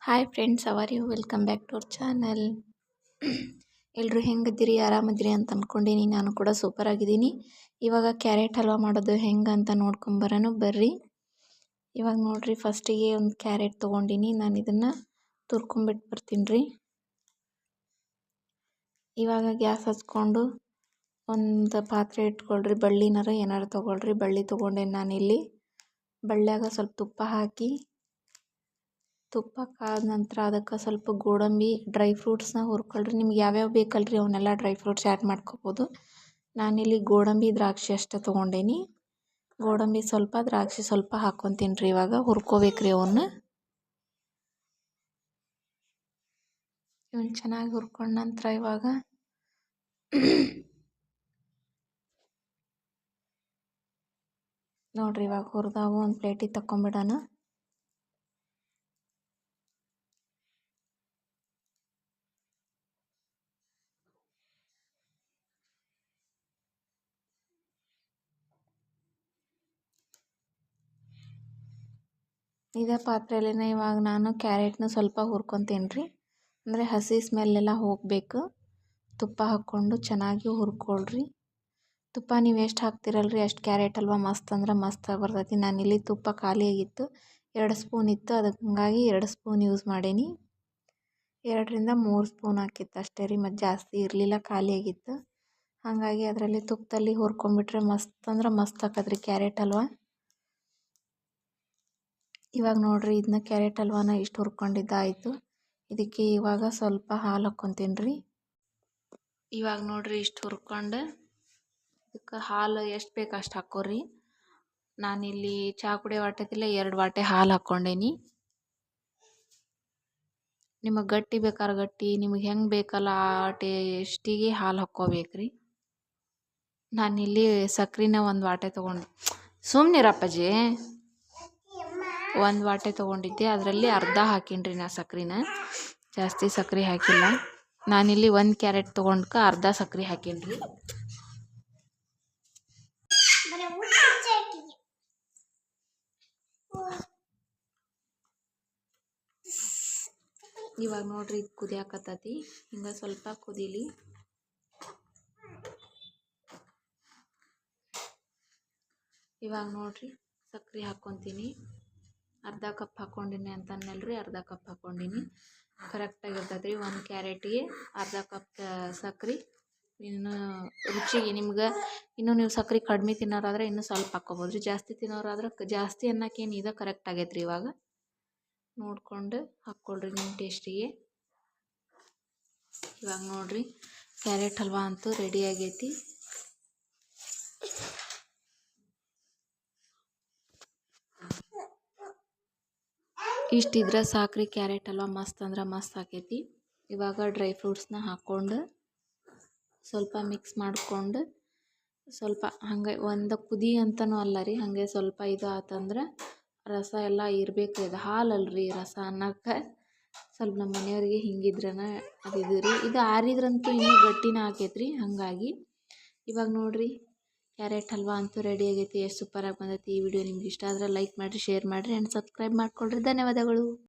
Hi friends, how are you welcome back to our channel. ಎಲ್ಲರೂ ಹೆಂಗಿದ್ದೀರಿ, ಆರಾಮದಿರಿ ಅಂತ ಅಂದ್ಕೊಂಡೀನಿ. ನಾನು ಕೂಡ ಸೂಪರ್ ಆಗಿದ್ದೀನಿ. ಇವಾಗ ಕ್ಯಾರೆಟ್ ಹಲ್ವಾ ಮಾಡೋದು ಹೆಂಗೆ ಅಂತ ನೋಡ್ಕೊಂಬರೋಣ ಬರ್ರಿ. ಇವಾಗ ನೋಡಿರಿ, ಫಸ್ಟಿಗೆ ಒಂದು ಕ್ಯಾರೆಟ್ ತೊಗೊಂಡಿನಿ. ನಾನು ಇದನ್ನು ತುರ್ಕೊಂಬಿಟ್ಟು ಬರ್ತೀನಿ ರೀ. ಇವಾಗ ಗ್ಯಾಸ್ ಹಚ್ಕೊಂಡು ಒಂದು ಪಾತ್ರೆ ಇಟ್ಕೊಳ್ರಿ. ಬಳ್ಳಿನಾರ ಏನಾರು ತೊಗೊಳ್ರಿ. ಬಳ್ಳಿ ತೊಗೊಂಡೆ ನಾನಿಲ್ಲಿ. ಬಳ್ಳ್ಯಾಗ ಸ್ವಲ್ಪ ತುಪ್ಪ ಹಾಕಿ, ತುಪ್ಪ ಕಾದ ನಂತರ ಅದಕ್ಕೆ ಸ್ವಲ್ಪ ಗೋಡಂಬಿ ಡ್ರೈ ಫ್ರೂಟ್ಸ್ನ ಹುರ್ಕೊಳ್ರಿ. ನಿಮ್ಗೆ ಯಾವ್ಯಾವ ಬೇಕಲ್ರಿ ಅವನ್ನೆಲ್ಲ ಡ್ರೈ ಫ್ರೂಟ್ಸ್ ಆ್ಯಡ್ ಮಾಡ್ಕೋಬೋದು. ನಾನಿಲ್ಲಿ ಗೋಡಂಬಿ ದ್ರಾಕ್ಷಿ ಅಷ್ಟೇ ತೊಗೊಂಡೇನಿ. ಗೋಡಂಬಿ ಸ್ವಲ್ಪ, ದ್ರಾಕ್ಷಿ ಸ್ವಲ್ಪ ಹಾಕ್ಕೊತೀನಿ ರೀ. ಇವಾಗ ಹುರ್ಕೋಬೇಕ್ರಿ ಅವನ್ನ. ಇವನ್ನ ಚೆನ್ನಾಗಿ ಹುರ್ಕೊಂಡ ನಂತರ ಇವಾಗ ನೋಡ್ರಿ, ಇವಾಗ ಹುರಿದಾವು ಒಂದು ಪ್ಲೇಟಿಗೆ ತಗೊಂಬಿಡೋಣ. ಇದೇ ಪಾತ್ರೆಯಲ್ಲೇ ಇವಾಗ ನಾನು ಕ್ಯಾರೆಟ್ನ ಸ್ವಲ್ಪ ಹುರ್ಕೊತೀನಿ ರೀ. ಅಂದರೆ ಹಸಿ ಸ್ಮೆಲ್ಲೆಲ್ಲ ಹೋಗಬೇಕು. ತುಪ್ಪ ಹಾಕ್ಕೊಂಡು ಚೆನ್ನಾಗಿ ಹುರ್ಕೊಳ್ರಿ. ತುಪ್ಪ ನೀವು ಎಷ್ಟು ಹಾಕ್ತಿರಲ್ರಿ ಅಷ್ಟು ಕ್ಯಾರೆಟ್ ಹಲ್ವಾ ಮಸ್ತ್ ಅಂದ್ರೆ ಮಸ್ತ್ ಬರ್ತೈತಿ. ನಾನಿಲ್ಲಿ ತುಪ್ಪ ಖಾಲಿ ಆಗಿತ್ತು, 2 ಸ್ಪೂನ್ ಇತ್ತು. ಅದಕ್ಕೆ ಹಂಗಾಗಿ 2 ಸ್ಪೂನ್ ಯೂಸ್ ಮಾಡೀನಿ. 2ರಿಂದ 3 ಸ್ಪೂನ್ ಹಾಕಿತ್ತು ಅಷ್ಟೇ ರೀ, ಮತ್ತು ಜಾಸ್ತಿ ಇರಲಿಲ್ಲ, ಖಾಲಿ ಆಗಿತ್ತು. ಹಾಗಾಗಿ ಅದರಲ್ಲಿ ತುಪ್ಪದಲ್ಲಿ ಹುರ್ಕೊಂಬಿಟ್ರೆ ಮಸ್ತ್ ಅಂದ್ರೆ ಮಸ್ತ್ ಆಕತ್ರಿ ಕ್ಯಾರೆಟ್ ಹಲ್ವಾ. ಇವಾಗ ನೋಡ್ರಿ, ಇದನ್ನ ಕ್ಯಾರೆಟ್ ಹಲ್ವಾನ ಇಷ್ಟು ಹುರ್ಕೊಂಡಿದ್ದಾಯಿತು. ಇದಕ್ಕೆ ಇವಾಗ ಸ್ವಲ್ಪ ಹಾಲು ಹಾಕ್ಕೊತೀನಿ ರೀ. ಇವಾಗ ನೋಡ್ರಿ, ಇಷ್ಟು ಹುರ್ಕೊಂಡು ಇದಕ್ಕೆ ಹಾಲು ಎಷ್ಟು ಬೇಕು ಅಷ್ಟು ಹಾಕ್ಕೋರಿ. ನಾನಿಲ್ಲಿ ಚಹಾ ಕುಡಿಯೋ ವಾಟಕ್ಕೆಲ್ಲ 2 ವಾಟೆ ಹಾಲು ಹಾಕ್ಕೊಂಡೇನಿ. ನಿಮಗೆ ಗಟ್ಟಿ ಬೇಕಾದ್ರೆ ಗಟ್ಟಿ, ನಿಮಗೆ ಹೆಂಗೆ ಬೇಕಲ್ಲ ಆ ಟೇಸ್ಟಿಗೆ ಹಾಲು ಹಾಕ್ಕೋಬೇಕ್ರಿ. ನಾನಿಲ್ಲಿ ಸಕ್ರೆನ 1 ವಾಟೆ ತೊಗೊಂಡು, ಸುಮ್ಮನಿರಪ್ಪಜಿ, 1 ವಾಟೆ ತೊಗೊಂಡಿದ್ದೆ. ಅದರಲ್ಲಿ ಅರ್ಧ ಹಾಕೀನಿ ನಾ ಸಕ್ರೆನ, ಜಾಸ್ತಿ ಸಕ್ರೆ ಹಾಕಿಲ್ಲ. ನಾನಿಲ್ಲಿ 1 ಕ್ಯಾರೆಟ್ ತೊಗೊಂಡ್ಕ ಅರ್ಧ ಸಕ್ರೆ ಹಾಕೀನಿ ರೀ. ಇವಾಗ ನೋಡ್ರಿ, ಇದು ಕುದಿಯಾಕತ್ತೈತಿ. ಹಿಂಗೆ ಸ್ವಲ್ಪ ಕುದೀಲಿ. ಇವಾಗ ನೋಡ್ರಿ, ಸಕ್ರೆ ಹಾಕ್ಕೊತೀನಿ. ಅರ್ಧ ಕಪ್ ಹಾಕ್ಕೊಂಡಿನಿ ಅಂತ ಅನ್ನಲ್ರಿ, ಅರ್ಧ ಕಪ್ ಹಾಕ್ಕೊಂಡಿನಿ. ಕರೆಕ್ಟಾಗಿರ್ತೈತೆ ರೀ. 1 ಕ್ಯಾರೆಟಿಗೆ ಅರ್ಧ ಕಪ್ ಸಕ್ರೆ. ಇನ್ನು ರುಚಿಗೆ ನಿಮ್ಗೆ ಇನ್ನೂ ನೀವು ಸಕ್ರೆ ಕಡಿಮೆ ತಿನ್ನೋರಾದ್ರೆ ಇನ್ನೂ ಸ್ವಲ್ಪ ಹಾಕ್ಕೋಬೋದು ರೀ. ಜಾಸ್ತಿ ತಿನ್ನೋರಾದ್ರೆ ಜಾಸ್ತಿ ಅನ್ನೋಕ್ಕೇನು ಇದು ಕರೆಕ್ಟ್ ಆಗೈತೆ ರೀ. ಇವಾಗ ನೋಡಿಕೊಂಡು ಹಾಕ್ಕೊಳ್ರಿ ನಿಮ್ಮ ಟೇಸ್ಟಿಗೆ. ಇವಾಗ ನೋಡ್ರಿ, ಕ್ಯಾರೆಟ್ ಹಲ್ವಾ ಅಂತೂ ರೆಡಿ ಆಗೈತಿ. ಇಷ್ಟಿದ್ರೆ ಸಾಕ್ರಿ, ಕ್ಯಾರೆಟ್ ಹಲ್ವಾ ಮಸ್ತ್ ಅಂದ್ರೆ ಮಸ್ತ್ ಆಕೈತಿ. ಇವಾಗ ಡ್ರೈ ಫ್ರೂಟ್ಸ್ನ ಹಾಕ್ಕೊಂಡು ಸ್ವಲ್ಪ ಮಿಕ್ಸ್ ಮಾಡಿಕೊಂಡು, ಸ್ವಲ್ಪ ಹಾಗೆ ಒಂದು ಕುದಿ ಅಂತನೂ ಅಲ್ಲ ರೀ, ಹಾಗೆ ಸ್ವಲ್ಪ ಇದು ಆತಂದ್ರೆ ರಸ ಎಲ್ಲ ಇರಬೇಕು. ಇದು ಹಾಲಲ್ರಿ, ರಸ ಅನ್ನಕ್ಕೆ ಸ್ವಲ್ಪ ನಮ್ಮ ಮನೆಯವ್ರಿಗೆ ಹಿಂಗಿದ್ರನ ಅದು ರೀ. ಇದು ಆರಿದ್ರಂತೂ ಇನ್ನೂ ಗಟ್ಟಿನ ಆಕೈತ್ರಿ. ಹಾಗಾಗಿ ಇವಾಗ ನೋಡ್ರಿ, ಕ್ಯಾರೆಟ್ ಹಲ್ವಾ ಅಂತೂ ರೆಡಿ ಆಗೈತಿ. ಎಷ್ಟು ಸೂಪರಾಗಿ ಬಂದೈತಿ. ಈ ವಿಡಿಯೋ ನಿಮ್ಗೆ ಇಷ್ಟ ಆದರೆ ಲೈಕ್ ಮಾಡಿರಿ, ಶೇರ್ ಮಾಡಿರಿ ಆ್ಯಂಡ್ ಸಬ್ಸ್ಕ್ರೈಬ್ ಮಾಡ್ಕೊಳ್ರಿ. ಧನ್ಯವಾದಗಳು.